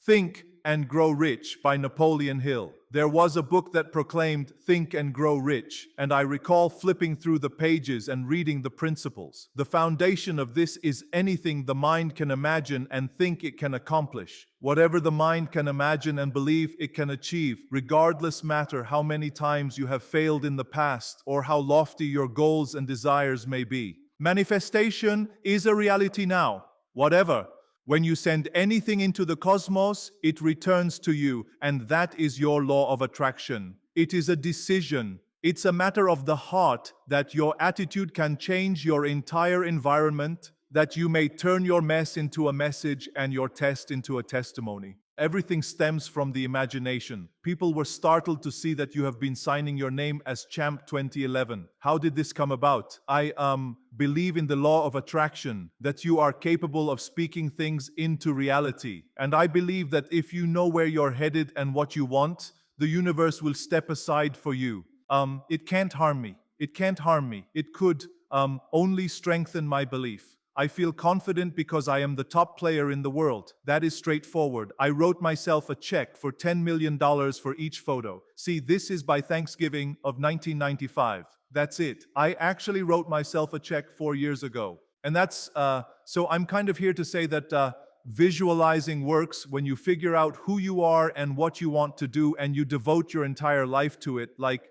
Think and Grow Rich by Napoleon Hill. There was a book that proclaimed Think and Grow Rich, and I recall flipping through the pages and reading the principles. The foundation of this is anything the mind can imagine and think it can accomplish. Whatever the mind can imagine and believe it can achieve, regardless matter how many times you have failed in the past or how lofty your goals and desires may be. Manifestation is a reality now. Whatever. When you send anything into the cosmos, it returns to you, and that is your law of attraction. It is a decision. It's a matter of the heart that your attitude can change your entire environment, that you may turn your mess into a message and your test into a testimony. Everything stems from the imagination. People were startled to see that you have been signing your name as Champ 2011. How did this come about? I believe in the law of attraction, that you are capable of speaking things into reality. And I believe that if you know where you're headed and what you want, the universe will step aside for you. It can't harm me. It can't harm me. It could only strengthen my belief. I feel confident because I am the top player in the world. That is straightforward. I wrote myself a check for $10 million for each photo. See, this is by Thanksgiving of 1995. That's it. I actually wrote myself a check 4 years ago. And that's, so I'm kind of here to say that visualizing works when you figure out who you are and what you want to do and you devote your entire life to it like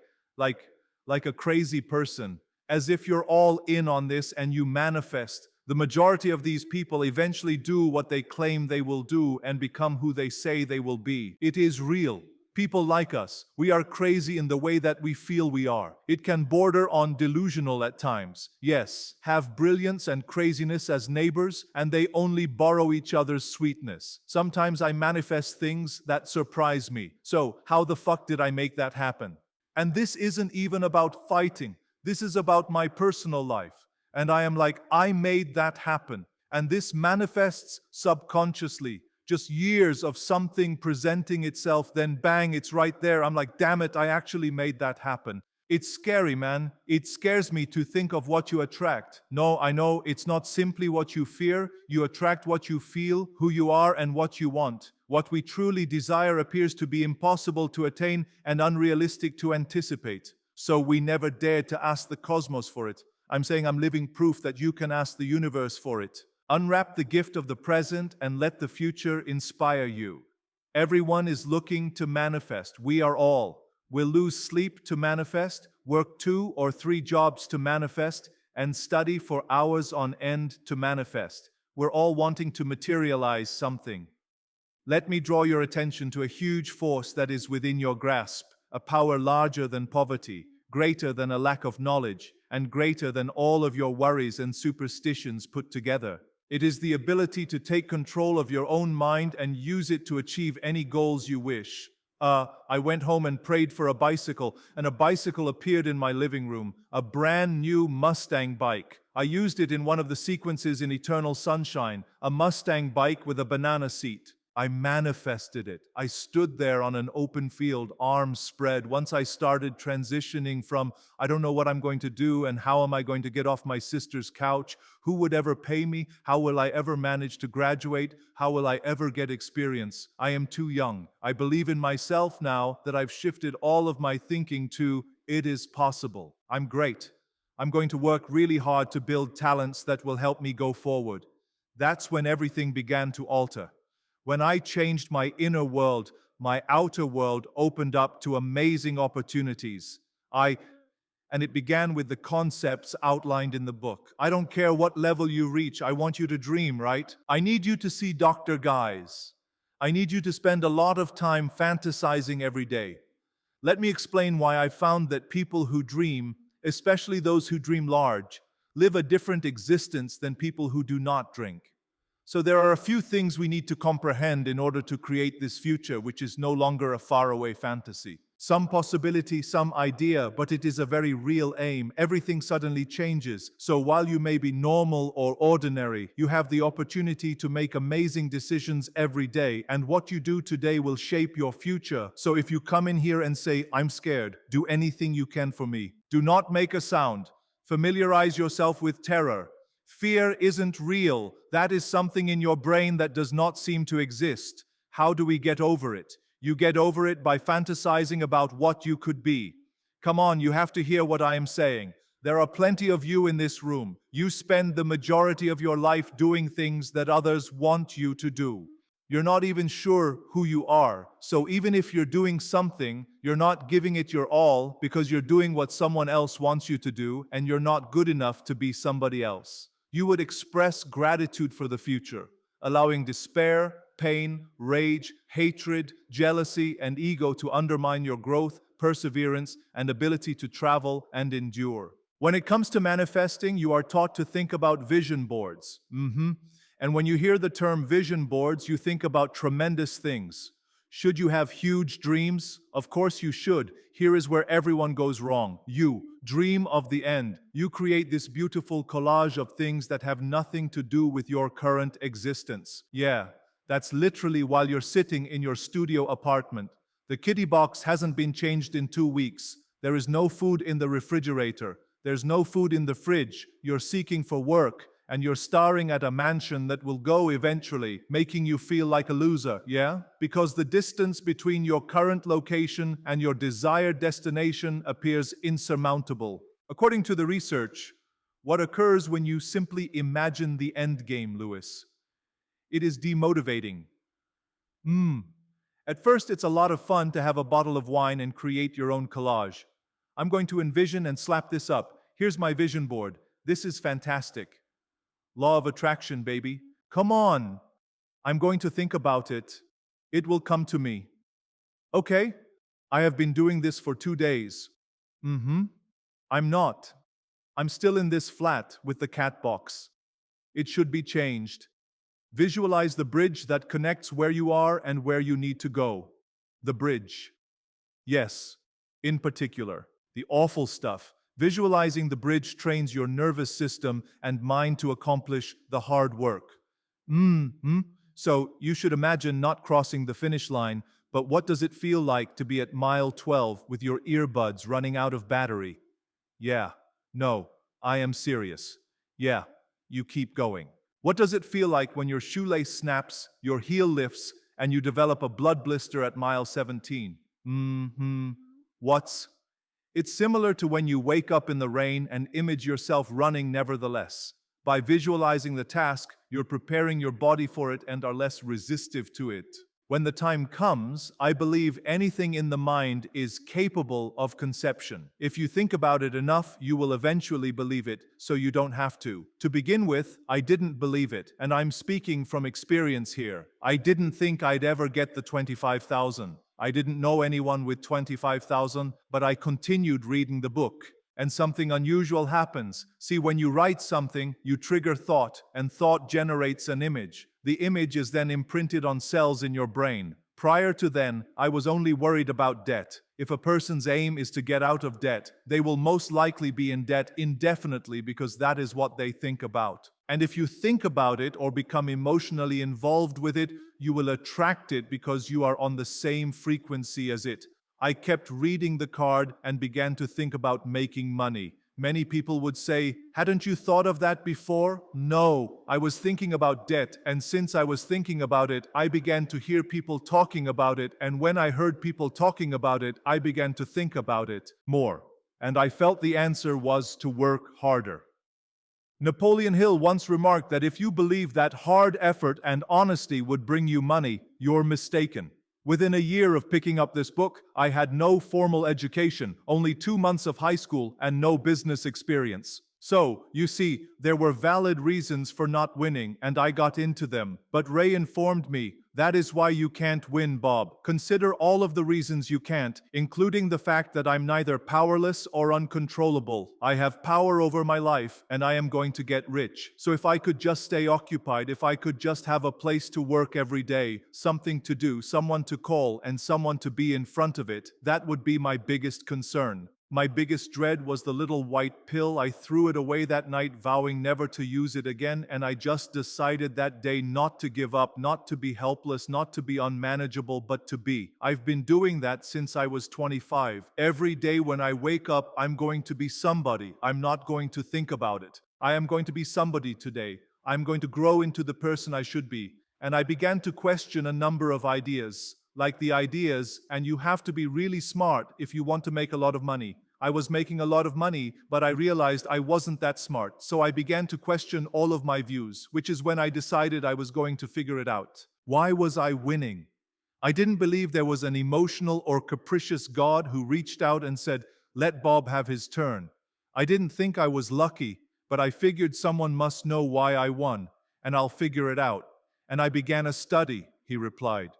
a crazy person, as if you're all in on this and you manifest. The majority of these people eventually do what they claim they will do and become who they say they will be. It is real. People like us, we are crazy in the way that we feel we are. It can border on delusional at times. Yes, have brilliance and craziness as neighbors, and they only borrow each other's sweetness. Sometimes I manifest things that surprise me. So, how the fuck did I make that happen? And this isn't even about fighting. This is about my personal life. And I am like, I made that happen. And this manifests subconsciously. Just years of something presenting itself, then bang, it's right there. I'm like, damn it, I actually made that happen. It's scary, man. It scares me to think of what you attract. No, I know it's not simply what you fear. You attract what you feel, who you are, and what you want. What we truly desire appears to be impossible to attain and unrealistic to anticipate. So we never dared to ask the cosmos for it. I'm saying I'm living proof that you can ask the universe for it. Unwrap the gift of the present and let the future inspire you. Everyone is looking to manifest. We are all. We'll lose sleep to manifest, work 2 or 3 jobs to manifest, and study for hours on end to manifest. We're all wanting to materialize something. Let me draw your attention to a huge force that is within your grasp, a power larger than poverty, greater than a lack of knowledge, and greater than all of your worries and superstitions put together. It is the ability to take control of your own mind and use it to achieve any goals you wish. I went home and prayed for a bicycle, and a bicycle appeared in my living room, a brand new Mustang bike. I used it in one of the sequences in Eternal Sunshine, a Mustang bike with a banana seat. I manifested it. I stood there on an open field, arms spread. Once I started transitioning from, I don't know what I'm going to do and how am I going to get off my sister's couch? Who would ever pay me? How will I ever manage to graduate? How will I ever get experience? I am too young. I believe in myself now that I've shifted all of my thinking to, it is possible. I'm great. I'm going to work really hard to build talents that will help me go forward. That's when everything began to alter. When I changed my inner world, my outer world opened up to amazing opportunities. And it began with the concepts outlined in the book. I don't care what level you reach, I want you to dream, right? I need you to see Dr. Guys. I need you to spend a lot of time fantasizing every day. Let me explain why I found that people who dream, especially those who dream large, live a different existence than people who do not drink. So there are a few things we need to comprehend in order to create this future, which is no longer a faraway fantasy. Some possibility, some idea, but it is a very real aim. Everything suddenly changes. So while you may be normal or ordinary, you have the opportunity to make amazing decisions every day, and what you do today will shape your future. So if you come in here and say, I'm scared, do anything you can for me. Do not make a sound. Familiarize yourself with terror. Fear isn't real. That is something in your brain that does not seem to exist. How do we get over it? You get over it by fantasizing about what you could be. Come on, you have to hear what I am saying. There are plenty of you in this room. You spend the majority of your life doing things that others want you to do. You're not even sure who you are. So even if you're doing something, you're not giving it your all because you're doing what someone else wants you to do and you're not good enough to be somebody else. You would express gratitude for the future, allowing despair, pain, rage, hatred, jealousy, and ego to undermine your growth, perseverance, and ability to travel and endure. When it comes to manifesting, you are taught to think about vision boards. And when you hear the term vision boards, you think about tremendous things. Should you have huge dreams? Of course you should. Here is where everyone goes wrong. You dream of the end. You create this beautiful collage of things that have nothing to do with your current existence. Yeah, that's literally while you're sitting in your studio apartment. The kitty box hasn't been changed in 2 weeks. There is no food in the refrigerator. There's no food in the fridge. You're seeking for work. And you're staring at a mansion that will go eventually, making you feel like a loser, yeah? Because the distance between your current location and your desired destination appears insurmountable. According to the research, what occurs when you simply imagine the end game, Lewis? It is demotivating. At first, it's a lot of fun to have a bottle of wine and create your own collage. I'm going to envision and slap this up. Here's my vision board. This is fantastic. Law of attraction, baby. Come on. I'm going to think about it. It will come to me. Okay, I have been doing this for 2 days. I'm not. I'm still in this flat with the cat box. It should be changed. Visualize the bridge that connects where you are and where you need to go. The bridge. Yes, in particular, the awful stuff. Visualizing the bridge trains your nervous system and mind to accomplish the hard work. So you should imagine not crossing the finish line, but what does it feel like to be at mile 12 with your earbuds running out of battery? Yeah, no, I am serious. Yeah, you keep going. What does it feel like when your shoelace snaps, your heel lifts, and you develop a blood blister at mile 17? It's similar to when you wake up in the rain and image yourself running nevertheless. By visualizing the task, you're preparing your body for it and are less resistive to it. When the time comes, I believe anything in the mind is capable of conception. If you think about it enough, you will eventually believe it, so you don't have to. To begin with, I didn't believe it, and I'm speaking from experience here. I didn't think I'd ever get the 25,000. I didn't know anyone with 25,000, but I continued reading the book. And something unusual happens. See, when you write something, you trigger thought, and thought generates an image. The image is then imprinted on cells in your brain. Prior to then, I was only worried about debt. If a person's aim is to get out of debt, they will most likely be in debt indefinitely because that is what they think about. And if you think about it or become emotionally involved with it, you will attract it because you are on the same frequency as it. I kept reading the card and began to think about making money. Many people would say, hadn't you thought of that before? No, I was thinking about debt, and since I was thinking about it, I began to hear people talking about it, and when I heard people talking about it, I began to think about it more. And I felt the answer was to work harder. Napoleon Hill once remarked that if you believe that hard effort and honesty would bring you money, you're mistaken. Within a year of picking up this book, I had no formal education, only 2 months of high school, and no business experience. So, you see, there were valid reasons for not winning, and I got into them. But Ray informed me, that is why you can't win, Bob. Consider all of the reasons you can't, including the fact that I'm neither powerless or uncontrollable. I have power over my life, and I am going to get rich. So if I could just stay occupied, if I could just have a place to work every day, something to do, someone to call, and someone to be in front of it, that would be my biggest concern. My biggest dread was the little white pill. I threw it away that night, vowing never to use it again, and I just decided that day not to give up, not to be helpless, not to be unmanageable, but to be. I've been doing that since I was 25. Every day when I wake up, I'm going to be somebody. I'm not going to think about it. I am going to be somebody today. I'm going to grow into the person I should be. and I began to question a number of ideas, like the ideas, and you have to be really smart if you want to make a lot of money. I was making a lot of money, but I realized I wasn't that smart, so I began to question all of my views, which is when I decided I was going to figure it out. Why was I winning? I didn't believe there was an emotional or capricious God who reached out and said, "Let Bob have his turn." I didn't think I was lucky, but I figured someone must know why I won, and I'll figure it out. And I began a study, he replied.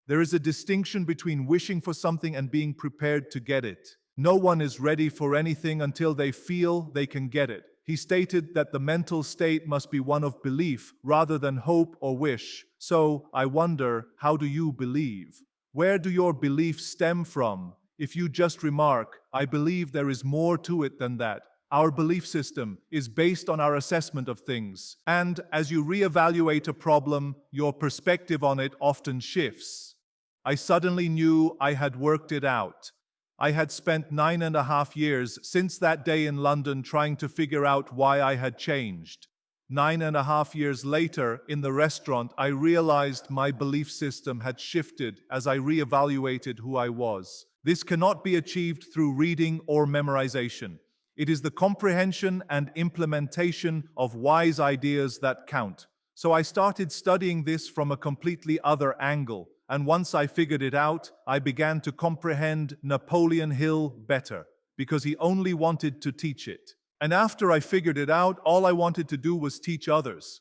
There is a distinction between wishing for something and being prepared to get it. No one is ready for anything until they feel they can get it. He stated that the mental state must be one of belief rather than hope or wish. So, I wonder, how do you believe? Where do your beliefs stem from? If you just remark, "I believe there is more to it than that," our belief system is based on our assessment of things. And as you reevaluate a problem, your perspective on it often shifts. I suddenly knew I had worked it out. I had spent 9.5 years since that day in London trying to figure out why I had changed. 9.5 years later, in the restaurant, I realized my belief system had shifted as I reevaluated who I was. This cannot be achieved through reading or memorization. It is the comprehension and implementation of wise ideas that count. So I started studying this from a completely other angle. And once I figured it out, I began to comprehend Napoleon Hill better, because he only wanted to teach it. And after I figured it out, all I wanted to do was teach others.